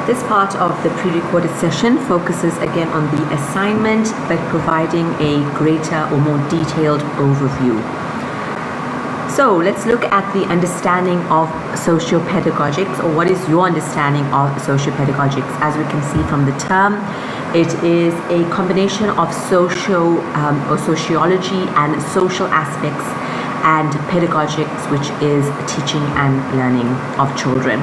This part of the pre-recorded session focuses again on the assignment, but providing a greater or more detailed overview. So let's look at the understanding of socio-pedagogics, or what is your understanding of socio-pedagogics? As we can see from the term, it is a combination of sociology and social aspects, and pedagogics, which is teaching and learning of children.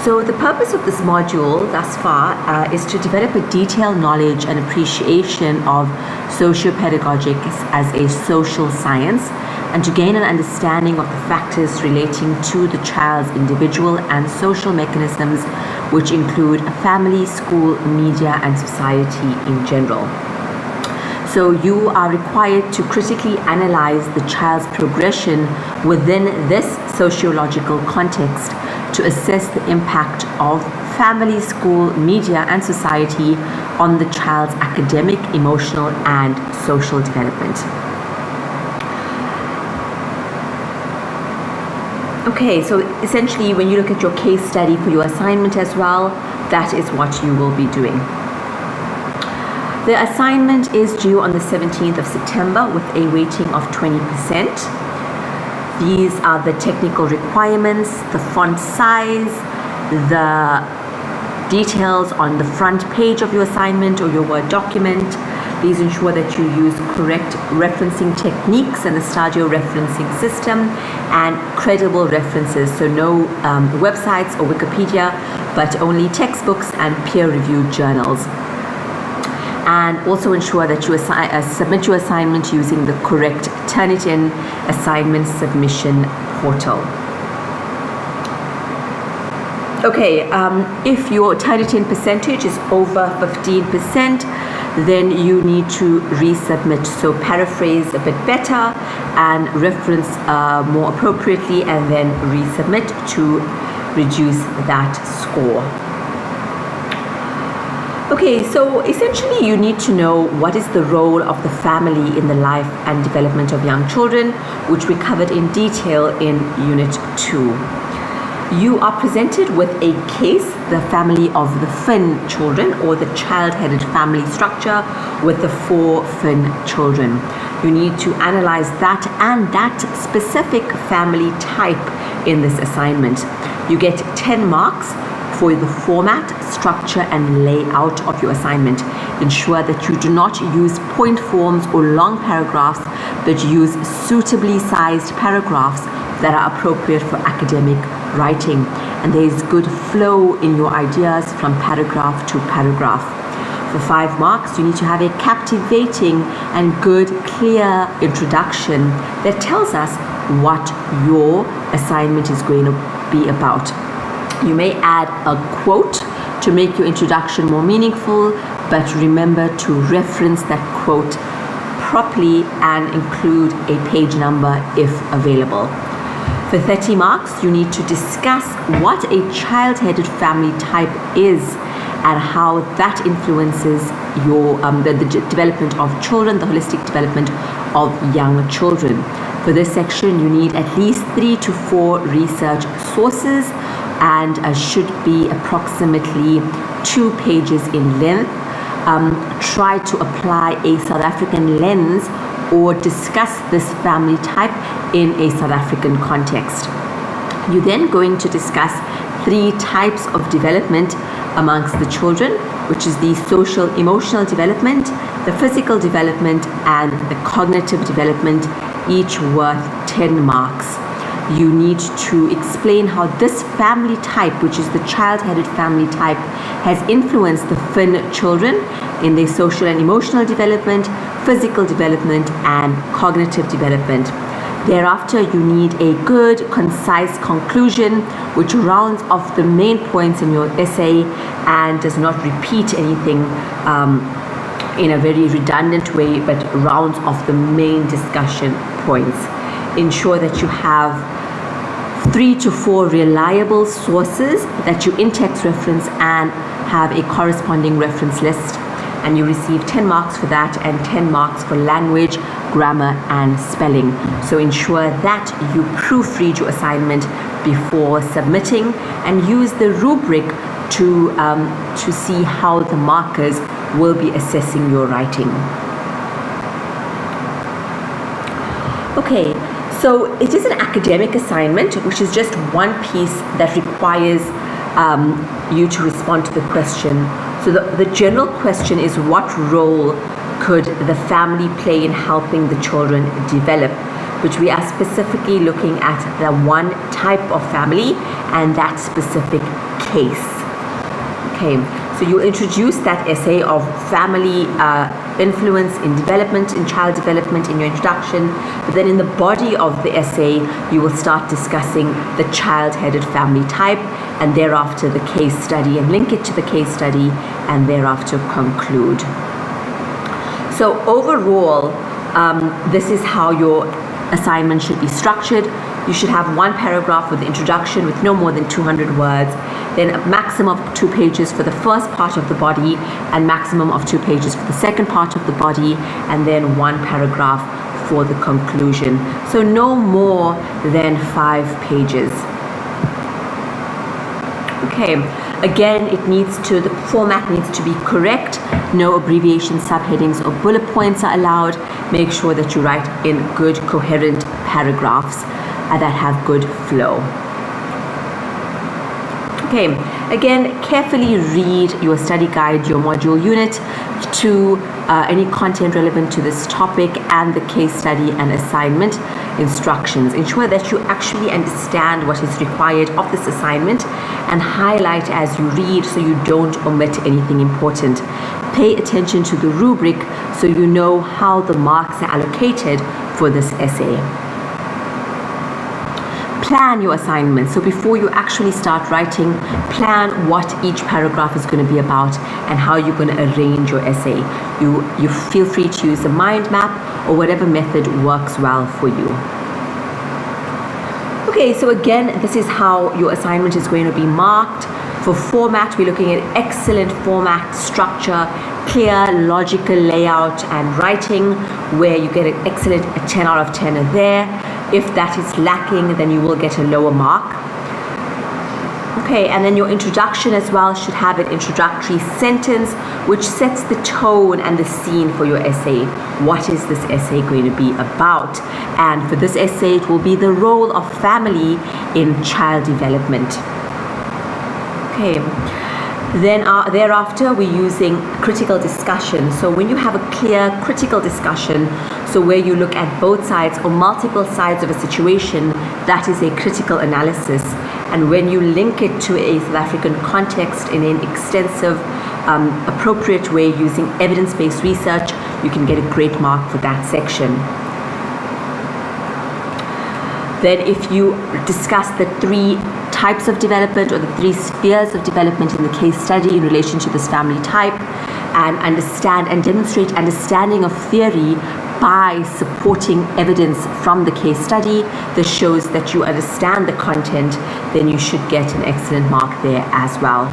So the purpose of this module thus far is to develop a detailed knowledge and appreciation of socio-pedagogics as a social science, and to gain an understanding of the factors relating to the child's individual and social mechanisms, which include family, school, media, and society in general. So you are required to critically analyze the child's progression within this sociological context to assess the impact of family, school, media, and society on the child's academic, emotional, and social development. Okay, so essentially when you look at your case study for your assignment as well, that is what you will be doing. The assignment is due on the 17th of September with a weighting of 20%. These are the technical requirements, the font size, the details on the front page of your assignment or your Word document. Please ensure that you use correct referencing techniques and the Stadio referencing system and credible references. So no websites or Wikipedia, but only textbooks and peer-reviewed journals. And also ensure that you submit your assignment using the correct Turnitin assignment submission portal. Okay, if your Turnitin percentage is over 15%, then you need to resubmit. So paraphrase a bit better and reference more appropriately, and then resubmit to reduce that score. Okay, so essentially you need to know what is the role of the family in the life and development of young children, which we covered in detail in Unit 2. You are presented with a case, the family of the Finn children, or the child-headed family structure with the 4 Finn children. You need to analyze that and that specific family type in this assignment. You get 10 marks for the format, structure, and layout of your assignment. Ensure that you do not use point forms or long paragraphs, but use suitably sized paragraphs that are appropriate for academic writing. And there is good flow in your ideas from paragraph to paragraph. For 5 marks, you need to have a captivating and good, clear introduction that tells us what your assignment is going to be about. You may add a quote to make your introduction more meaningful, but remember to reference that quote properly and include a page number if available. For 30 marks, you need to discuss what a child-headed family type is and how that influences your the development of children, the holistic development of young children. For this section, you need at least 3 to 4 research sources, and should be approximately 2 pages in length. Try to apply a South African lens or discuss this family type in a South African context. You're then going to discuss 3 types of development amongst the children, which is the social emotional development, the physical development, and the cognitive development, each worth 10 marks. You need to explain how this family type, which is the child-headed family type, has influenced the Finn children in their social and emotional development, physical development, and cognitive development. Thereafter, you need a good, concise conclusion which rounds off the main points in your essay and does not repeat anything in a very redundant way, but rounds off the main discussion points. Ensure that you have 3 to 4 reliable sources that you in-text reference and have a corresponding reference list, and you receive 10 marks for that and 10 marks for language, grammar, and spelling. So ensure that you proofread your assignment before submitting and use the rubric to see how the markers will be assessing your writing. Okay, so it is an academic assignment, which is just one piece that requires you to respond to the question. So the general question is, what role could the family play in helping the children develop? Which we are specifically looking at the one type of family and that specific case. Okay, so you introduce that essay of family influence in development, in child development in your introduction, but then in the body of the essay, you will start discussing the child-headed family type, and thereafter the case study, and link it to the case study, and thereafter conclude. So overall, this is how your assignment should be structured. You should have one paragraph with the introduction with no more than 200 words, then a maximum of 2 pages for the first part of the body and maximum of 2 pages for the second part of the body, and then 1 paragraph for the conclusion. So no more than 5 pages. Okay, again, the format needs to be correct. No abbreviations, subheadings, or bullet points are allowed. Make sure that you write in good, coherent paragraphs that have good flow. Okay, again, carefully read your study guide, your module unit, to any content relevant to this topic and the case study and assignment instructions. Ensure that you actually understand what is required of this assignment and highlight as you read so you don't omit anything important. Pay attention to the rubric so you know how the marks are allocated for this essay. Plan your assignment. So before you actually start writing, plan what each paragraph is going to be about and how you're going to arrange your essay. You feel free to use a mind map or whatever method works well for you. Okay, so again, this is how your assignment is going to be marked. For format, we're looking at excellent format structure, clear, logical layout and writing, where you get an excellent 10 out of 10 there. If that is lacking, then you will get a lower mark. Okay, and then your introduction as well should have an introductory sentence which sets the tone and the scene for your essay. What is this essay going to be about? And for this essay, it will be the role of family in child development. Okay. Then thereafter, we're using critical discussion. So when you have a clear critical discussion, so where you look at both sides or multiple sides of a situation, that is a critical analysis. And when you link it to a South African context in an extensive, appropriate way using evidence-based research, you can get a great mark for that section. Then if you discuss the 3 types of development or the 3 spheres of development in the case study in relation to this family type, and understand and demonstrate understanding of theory by supporting evidence from the case study, this shows that you understand the content, then you should get an excellent mark there as well.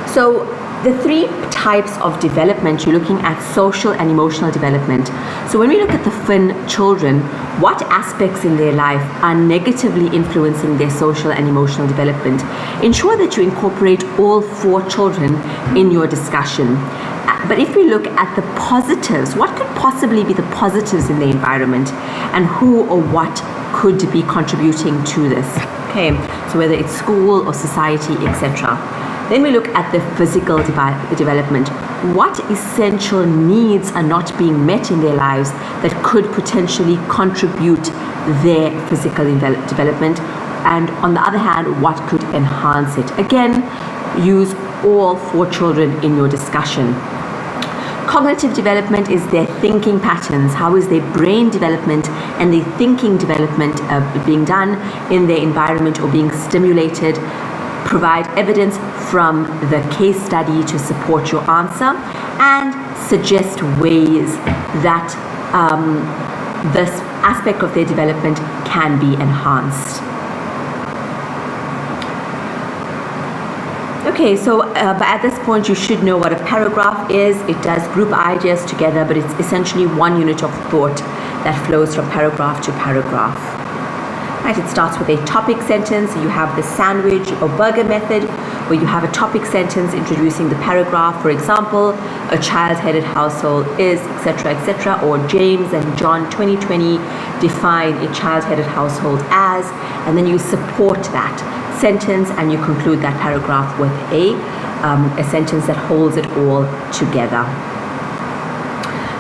So the 3 types of development, you're looking at social and emotional development. So when we look at the FIN children, what aspects in their life are negatively influencing their social and emotional development? Ensure that you incorporate all 4 children in your discussion. But if we look at the positives, what could possibly be the positives in the environment, and who or what could be contributing to this? Okay, so whether it's school or society, etc. Then we look at the physical development. What essential needs are not being met in their lives that could potentially contribute their physical development? And on the other hand, what could enhance it? Again, use all 4 children in your discussion. Cognitive development is their thinking patterns. How is their brain development and their thinking development being done in their environment or being stimulated? Provide evidence from the case study to support your answer, and suggest ways that this aspect of their development can be enhanced. Okay, so but at this point you should know what a paragraph is. It does group ideas together, but it's essentially one unit of thought that flows from paragraph to paragraph. Right, it starts with a topic sentence. You have the sandwich or burger method, where you have a topic sentence introducing the paragraph. For example, a child-headed household is, etc., etc., or James and John 2020 define a child-headed household as, and then you support that sentence and you conclude that paragraph with a sentence that holds it all together.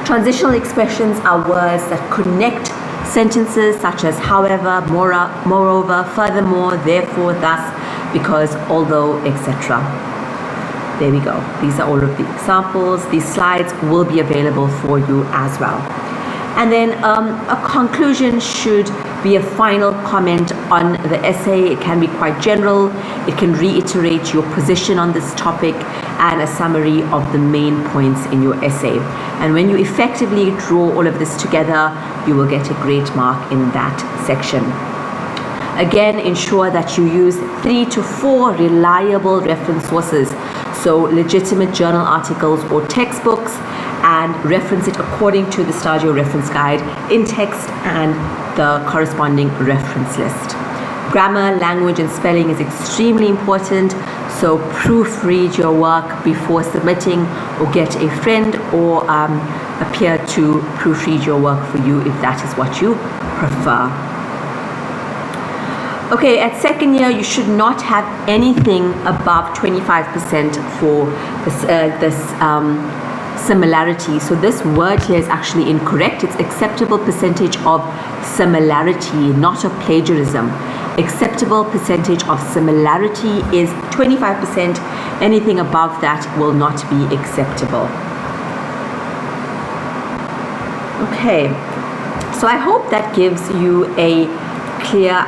Transitional expressions are words that connect sentences such as however, moreover, furthermore, therefore, thus, because, although, etc. There we go. These are all of the examples. These slides will be available for you as well. And then a conclusion should be a final comment on the essay. It can be quite general. It can reiterate your position on this topic and a summary of the main points in your essay. And when you effectively draw all of this together, you will get a great mark in that section. Again, ensure that you use 3 to 4 reliable reference sources, so legitimate journal articles or textbooks, and reference it according to the Stadio reference guide in text and the corresponding reference list. Grammar, language, and spelling is extremely important, so proofread your work before submitting, or get a friend or a peer to proofread your work for you if that is what you prefer. Okay, at second year, you should not have anything above 25% for this similarity. So this word here is actually incorrect. It's acceptable percentage of similarity, not of plagiarism. Acceptable percentage of similarity is 25%. Anything above that will not be acceptable. Okay, so I hope that gives you a clear